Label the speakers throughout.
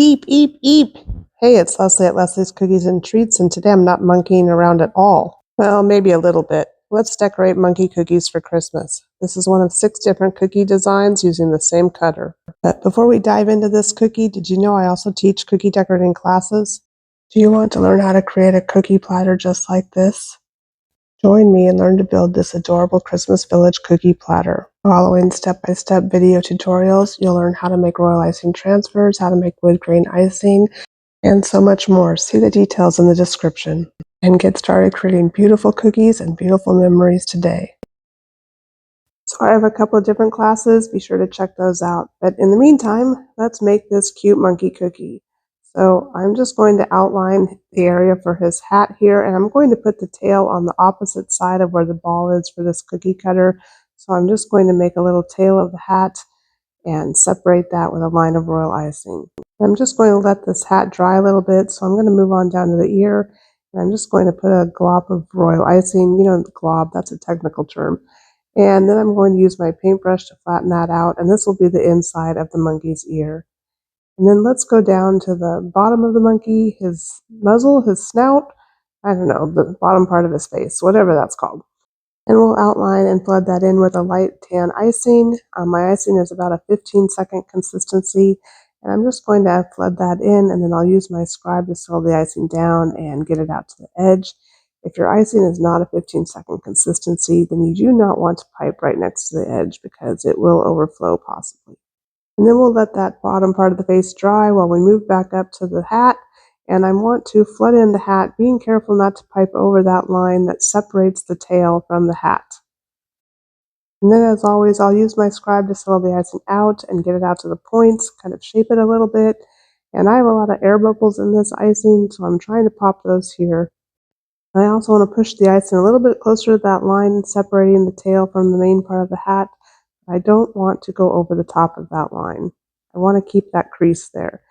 Speaker 1: Eep, eep, eep. Hey, it's Leslie at Leslie's Cookies and Treats, and today I'm not monkeying around at all. Well, maybe a little bit. Let's decorate monkey cookies for Christmas. This is one of 6 different cookie designs using the same cutter. But before we dive into this cookie, did you know I also teach cookie decorating classes? Do you want to learn how to create a cookie platter just like this? Join me and learn to build this adorable Christmas Village cookie platter. Following step-by-step video tutorials, you'll learn how to make royal icing transfers, how to make wood grain icing, and so much more. See the details in the description. And get started creating beautiful cookies and beautiful memories today. So I have a couple of different classes. Be sure to check those out. But in the meantime, let's make this cute monkey cookie. So I'm just going to outline the area for his hat here, and I'm going to put the tail on the opposite side of where the ball is for this cookie cutter. So I'm just going to make a little tail of the hat and separate that with a line of royal icing. I'm just going to let this hat dry a little bit, so I'm going to move on down to the ear, and I'm just going to put a glob of royal icing. You know, the glob, that's a technical term. And then I'm going to use my paintbrush to flatten that out, and this will be the inside of the monkey's ear. And then let's go down to the bottom of the monkey, his muzzle, his snout, I don't know, the bottom part of his face, whatever that's called. And we'll outline and flood that in with a light tan icing. My icing is about a 15-second consistency, and I'm just going to flood that in, and then I'll use my scribe to settle the icing down and get it out to the edge. If your icing is not a 15-second consistency, then you do not want to pipe right next to the edge because it will overflow possibly. And then we'll let that bottom part of the face dry while we move back up to the hat. And I want to flood in the hat, being careful not to pipe over that line that separates the tail from the hat. And then as always, I'll use my scribe to settle the icing out and get it out to the points, kind of shape it a little bit. And I have a lot of air bubbles in this icing, so I'm trying to pop those here. I also want to push the icing a little bit closer to that line, separating the tail from the main part of the hat. I don't want to go over the top of that line. I want to keep that crease there.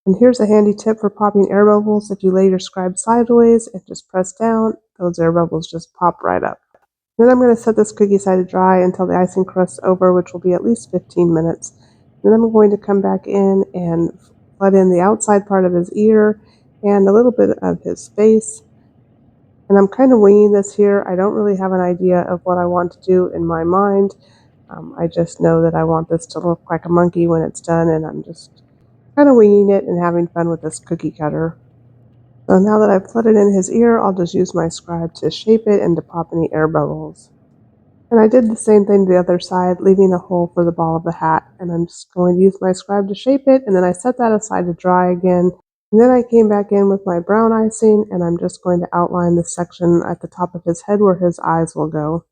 Speaker 1: And here's a handy tip for popping air bubbles. If you lay your scribe sideways and just press down, those air bubbles just pop right up. Then I'm going to set this cookie side to dry until the icing crusts over, which will be at least 15 minutes. And then I'm going to come back in and flood in the outside part of his ear and a little bit of his face. And I'm kind of winging this here. I don't really have an idea of what I want to do in my mind. I just know that I want this to look like a monkey when it's done, and I'm just kind of winging it and having fun with this cookie cutter. So now that I've flooded in his ear, I'll just use my scribe to shape it and to pop any air bubbles. And I did the same thing to the other side, leaving a hole for the ball of the hat. And I'm just going to use my scribe to shape it, and then I set that aside to dry again. And then I came back in with my brown icing, and I'm just going to outline the section at the top of his head where his eyes will go,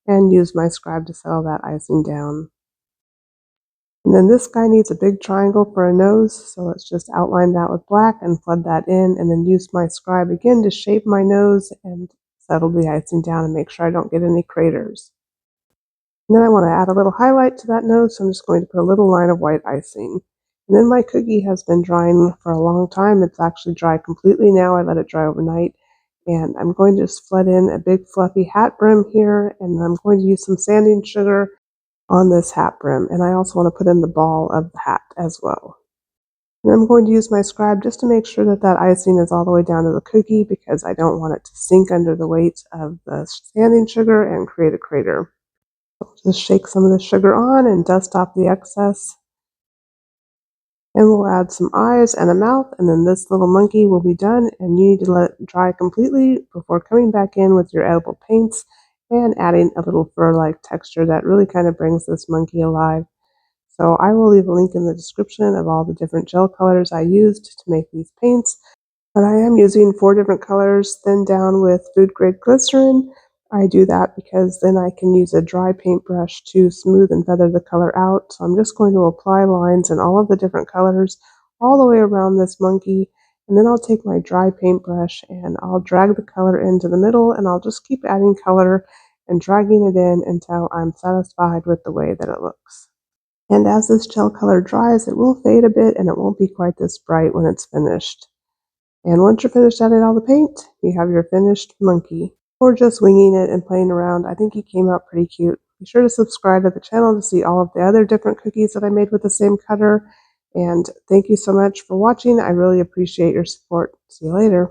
Speaker 1: and use my scribe to settle that icing down. And then this guy needs a big triangle for a nose, so let's just outline that with black and flood that in, and then use my scribe again to shape my nose and settle the icing down and make sure I don't get any craters. And then I want to add a little highlight to that nose, so I'm just going to put a little line of white icing. And then my cookie has been drying for a long time. It's actually dry completely now. I let it dry overnight. And I'm going to just flood in a big fluffy hat brim here, and I'm going to use some sanding sugar on this hat brim. And I also want to put in the ball of the hat as well. And I'm going to use my scribe just to make sure that that icing is all the way down to the cookie, because I don't want it to sink under the weight of the sanding sugar and create a crater. Just shake some of the sugar on and dust off the excess. And we'll add some eyes and a mouth, and then this little monkey will be done, and you need to let it dry completely before coming back in with your edible paints and adding a little fur-like texture that really kind of brings this monkey alive. So I will leave a link in the description of all the different gel colors I used to make these paints. But I am using 4 different colors thinned down with food grade glycerin. I do that because then I can use a dry paintbrush to smooth and feather the color out. So I'm just going to apply lines in all of the different colors all the way around this monkey. And then I'll take my dry paintbrush and I'll drag the color into the middle, and I'll just keep adding color and dragging it in until I'm satisfied with the way that it looks. And as this gel color dries, it will fade a bit and it won't be quite this bright when it's finished. And once you're finished adding all the paint, you have your finished monkey. Or just winging it and playing around. I think he came out pretty cute. Be sure to subscribe to the channel to see all of the other different cookies that I made with the same cutter. And thank you so much for watching. I really appreciate your support. See you later.